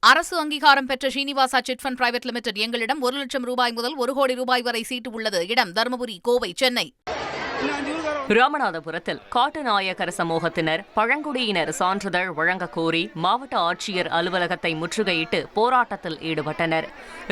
அரசு அங்கீகாரம் பெற்ற Srinivasa chit fund private limited எங்களிடம் 1 லட்சம் ரூபாய் முதல் 1 கோடி ரூபாய் வரை சீட்டு உள்ளது. இடம் தருமபுரி, கோவை, சென்னை. ராமநாதபுரத்தில் காட்டுநாயக்கர் சமூகத்தினர் பழங்குடியினர் சான்றிதழ் வழங்கக் கோரி மாவட்ட ஆட்சியர் அலுவலகத்தை முற்றுகையிட்டு போராட்டத்தில் ஈடுபட்டனர்.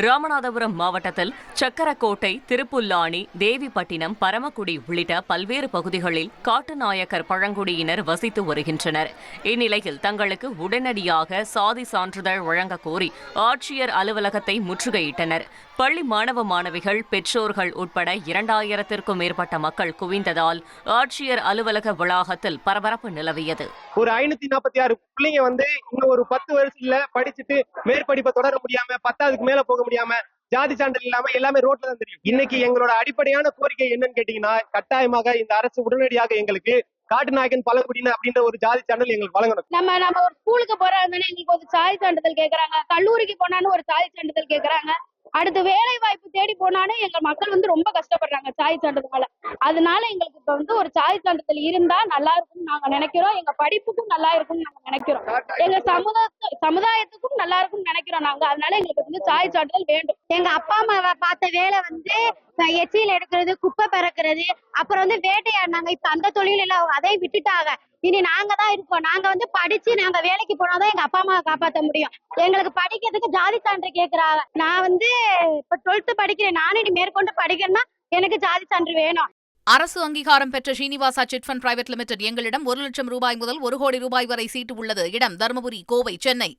ராமநாதபுரம் மாவட்டத்தில் சக்கரக்கோட்டை, திருப்புல்லானி, தேவிப்பட்டினம், பரமக்குடி உள்ளிட்ட பல்வேறு பகுதிகளில் காட்டுநாயக்கர் பழங்குடியினர் வசித்து வருகின்றனர். இந்நிலையில் தங்களுக்கு உடனடியாக சாதி சான்றிதழ் வழங்கக் கோரி ஆட்சியர் அலுவலகத்தை முற்றுகையிட்டனர். பள்ளி மாணவ மாணவிகள், பெற்றோர்கள் உட்பட 2000த்திற்கும் மேற்பட்ட மக்கள் குவிந்ததால் ஆட்சியர் அலுவலக வளாகத்தில் பரபரப்பு நிலவியது. ஒரு 546 பிள்ளைங்க இன்னும் ஒரு 10 வருஷத்துல படிச்சுட்டு மேற்படிப்பை தொடர முடியாம 10க்கு மேல போக முடியாம ஜாதி சான்றிதழ் இல்லாம எல்லாமே ரோட்ல தான் தெரியும். இன்னைக்கு எங்களோட அடிப்படையான கோரிக்கை என்னன்னு கேட்டீங்கன்னா, கட்டாயமாக இந்த அரசு உடனடியாக எங்களுக்கு காட்டுநாயக்கன் பழங்குடியினர் அப்படின்ற ஒரு ஜாதி சான்றிதழ் எங்களுக்கு வழங்கணும். நம்ம ஒரு ஸ்கூலுக்கு போறா எங்களுக்கு ஒரு சாதி சான்றிதழ் கேக்குறாங்க, கல்லூரிக்கு போனாலும் ஒரு சாதி சான்றிதழ் கேக்குறாங்க, அடுத்து வேலை வாய்ப்பு தேடி போனாலும் எங்க மக்கள் ரொம்ப கஷ்டப்படுறாங்க சாதி சான்றிதழ். அதனால எங்களுக்கு இப்ப ஒரு சாதி சான்றிதழ் இருந்தா நல்லா இருக்கும்னு நாங்க நினைக்கிறோம். எங்க படிப்புக்கும் நல்லா இருக்கும்னு நாங்க நினைக்கிறோம். எங்க சமுதாயத்துக்கும் நல்லா இருக்கும்னு நினைக்கிறோம் நாங்க. அதனால எங்களுக்கு சாதி சான்றிதழ் வேண்டும். எங்க அப்பா அம்மாவை பார்த்த வேலை எச்சில் எடுக்கிறது, குப்பை பறக்கிறது, அப்புறம் வேட்டையாடினாங்க. இப்ப அந்த தொழில் எல்லாம் அதை விட்டுட்டாங்க. இனி நாங்க தான் இருக்கோம். நாங்க படிச்சு நாங்க வேலைக்கு போனாதான் எங்க அப்பா அம்மாவை காப்பாற்ற முடியும். எங்களுக்கு படிக்கிறதுக்கு ஜாதி சான்று கேக்குறாங்க. நான் இப்ப 12th படிக்கிறேன். நானும் இனி மேற்கொண்டு படிக்கிறேன்னா எனக்கு ஜாதி சான்று வேணும். அரசு அங்கீகாரம் பெற்ற Srinivasa chit fund private limited எங்களிடம் 1 லட்சம் ரூபாய் முதல் 1 கோடி ரூபாய் வரை சீட்டு உள்ளது. இடம் தருமபுரி, கோவை, சென்னை.